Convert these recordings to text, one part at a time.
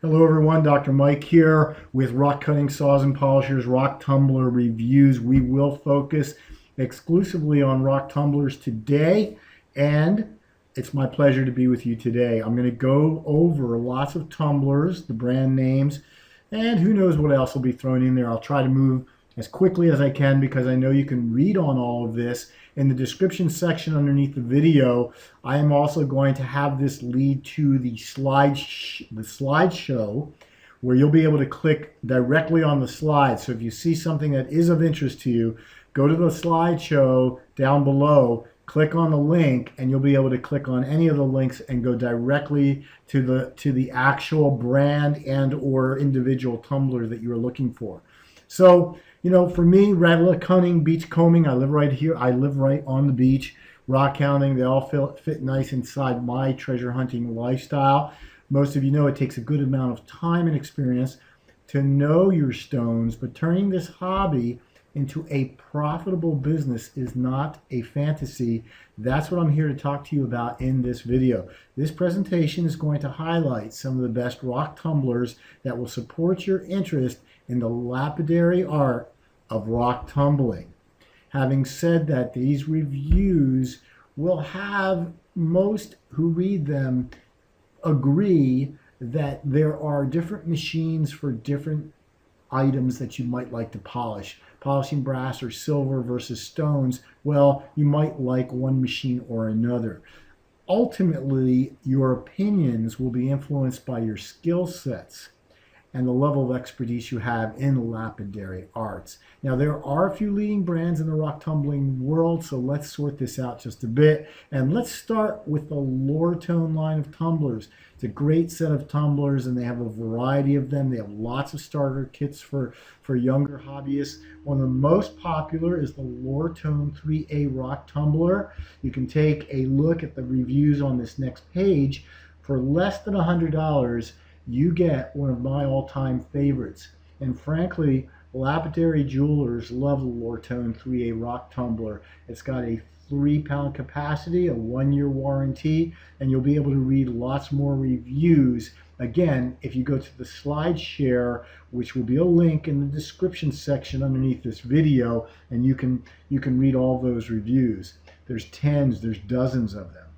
Hello everyone, Dr. Mike here with Rock Cutting Saws and Polishers Rock Tumbler Reviews. We will focus exclusively on rock tumblers today, and it's my pleasure to be with you today. I'm going to go over lots of tumblers, the brand names, and who knows what else will be thrown in there. I'll try to move as quickly as I can because I know you can read on all of this in the description section underneath the video. I am also going to have this lead to the slideshow where you'll be able to click directly on the slide. So if you see something that is of interest to you, go to the slideshow down below, click on the link, and you'll be able to click on any of the links and go directly to the actual brand and or individual tumbler that you're looking for. So, for me, regular cutting, beach combing, I live right here. I live right on the beach. Rock hounding, they all fit nice inside my treasure hunting lifestyle. Most of you know it takes a good amount of time and experience to know your stones, but turning this hobby into a profitable business is not a fantasy. That's what I'm here to talk to you about in this video. This presentation is going to highlight some of the best rock tumblers that will support your interest in the lapidary art of rock tumbling. Having said that, these reviews will have most who read them agree that there are different machines for different items that you might like to polish. Polishing brass or silver versus stones, well, you might like one machine or another. Ultimately, your opinions will be influenced by your skill sets and the level of expertise you have in lapidary arts. Now, there are a few leading brands in the rock tumbling world, so let's sort this out just a bit. And let's start with the Lortone line of tumblers. It's a great set of tumblers, and they have a variety of them. They have lots of starter kits for younger hobbyists. One of the most popular is the Lortone 3A rock tumbler. You can take a look at the reviews on this next page. For less than $100, you get one of my all-time favorites. And frankly, lapidary jewelers love the Lortone 3A rock tumbler. It's got a 3-pound capacity, a 1-year warranty, and you'll be able to read lots more reviews. Again, if you go to the slide share, which will be a link in the description section underneath this video, and you can read all those reviews. There's tens, there's dozens of them.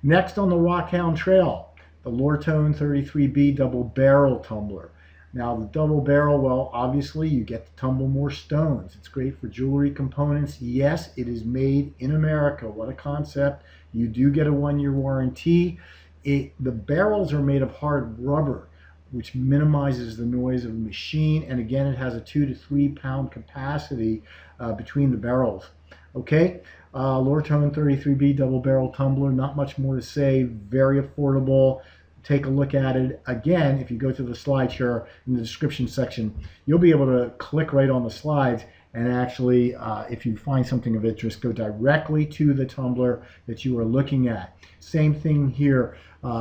Next on the Rockhound Trail, the Lortone 33B double barrel tumbler. Now the double barrel, well, obviously you get to tumble more stones. It's great for jewelry components. Yes, it is made in America. What a concept. You do get a 1-year warranty. The barrels are made of hard rubber, which minimizes the noise of the machine. And again, it has a 2 to 3 pound capacity between the barrels. Okay, Lortone 33B double barrel tumbler, not much more to say, very affordable. Take a look at it. Again, if you go to the slideshow in the description section, you'll be able to click right on the slides and actually, if you find something of interest, go directly to the tumbler that you are looking at. Same thing here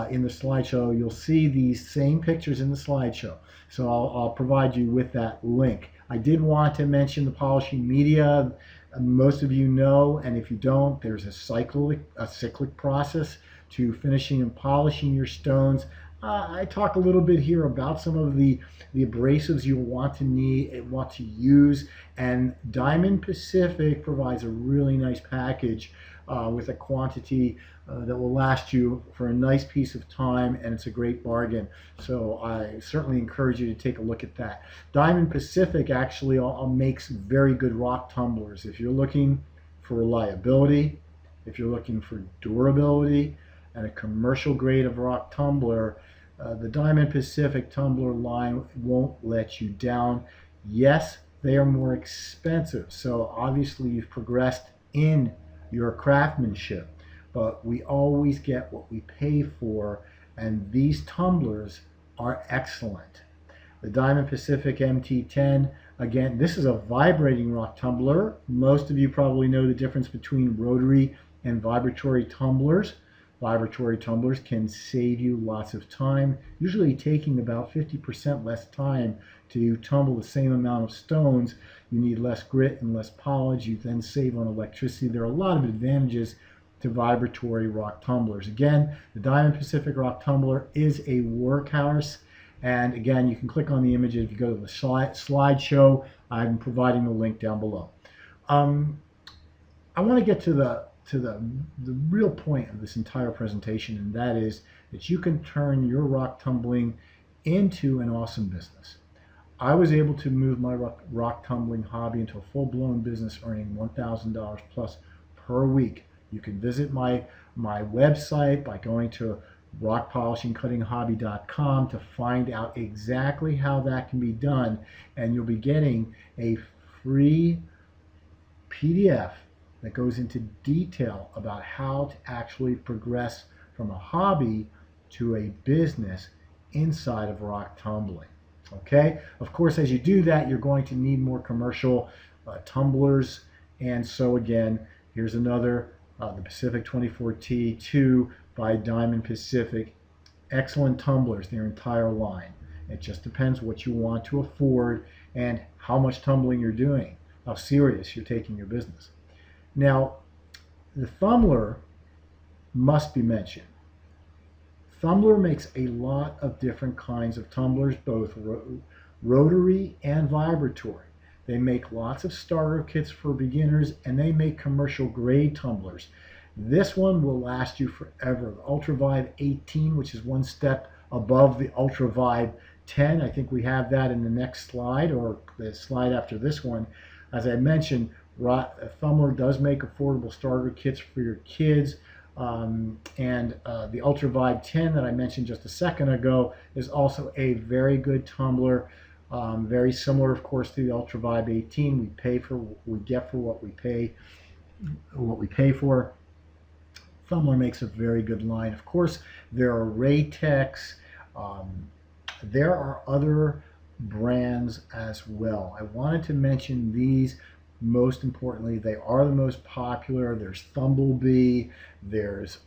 in the slideshow. You'll see these same pictures in the slideshow. So I'll provide you with that link. I did want to mention the polishing media. Most of you know, and if you don't, there's a cyclic process to finishing and polishing your stones. I talk a little bit here about some of the abrasives you'll want to use, and Diamond Pacific provides a really nice package with a quantity that will last you for a nice piece of time, and it's a great bargain. So I certainly encourage you to take a look at that. Diamond Pacific actually makes very good rock tumblers. If you're looking for reliability, if you're looking for durability, and a commercial grade of rock tumbler, the Diamond Pacific tumbler line won't let you down. Yes, they are more expensive, so obviously you've progressed in your craftsmanship, but we always get what we pay for, and these tumblers are excellent. The Diamond Pacific MT10, again, this is a vibrating rock tumbler. Most of you probably know the difference between rotary and vibratory tumblers. Vibratory tumblers can save you lots of time, usually taking about 50% less time to tumble the same amount of stones. You need less grit and less polish. You then save on electricity. There are a lot of advantages to vibratory rock tumblers. Again, the Diamond Pacific rock tumbler is a workhorse, And again, you can click on the images. If you go to the slideshow, I'm providing the link down below. I want to get to the real point of this entire presentation, and that is that you can turn your rock tumbling into an awesome business. I was able to move my rock tumbling hobby into a full-blown business, earning $1,000 plus per week. You can visit my website by going to rockpolishingcuttinghobby.com to find out exactly how that can be done, and you'll be getting a free PDF that goes into detail about how to actually progress from a hobby to a business inside of rock tumbling. Okay, of course, as you do that, you're going to need more commercial tumblers, and so again, here's another, the Pacific 24T2 by Diamond Pacific. Excellent tumblers, their entire line. It just depends what you want to afford and how much tumbling you're doing, how serious you're taking your business. Now, the Thumler must be mentioned. Thumler makes a lot of different kinds of tumblers, both rotary and vibratory. They make lots of starter kits for beginners, and they make commercial grade tumblers. This one will last you forever. The Ultra Vibe 18, which is one step above the Ultra Vibe 10. I think we have that in the next slide, or the slide after this one. As I mentioned, Thumler does make affordable starter kits for your kids. The Ultra Vibe 10 that I mentioned just a second ago is also a very good tumbler, very similar, of course, to the Ultra Vibe 18. We pay for what we get for what we pay for. Thumler makes a very good line. Of course, there are Raytex. There are other brands as well. I wanted to mention these. Most importantly, they are the most popular. There's Thumblebee. There's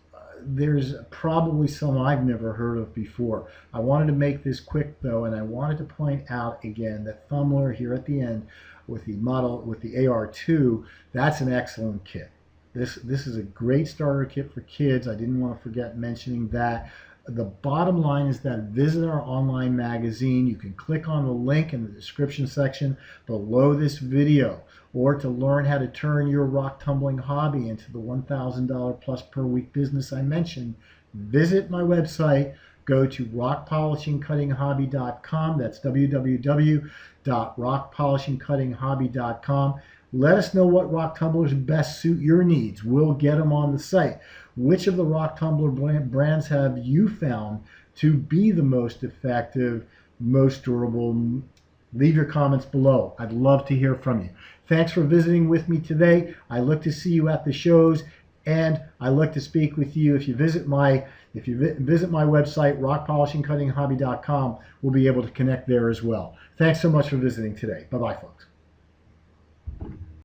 probably some I've never heard of before. I wanted to make this quick though, and I wanted to point out again that Thumler here at the end with the AR2, that's an excellent kit. This is a great starter kit for kids. I didn't want to forget mentioning that. The bottom line is that visit our online magazine. You can click on the link in the description section below this video, or to learn how to turn your rock tumbling hobby into the $1,000 plus per week business I mentioned, visit my website. Go to rockpolishingcuttinghobby.com. That's www.rockpolishingcuttinghobby.com. Let us know what rock tumblers best suit your needs. We'll get them on the site. Which of the rock tumbler brands have you found to be the most effective, most durable? Leave your comments below. I'd love to hear from you. Thanks for visiting with me today. I look to see you at the shows, and I look to speak with you. If you visit my website, rockpolishingcuttinghobby.com, we'll be able to connect there as well. Thanks so much for visiting today. Bye-bye, folks.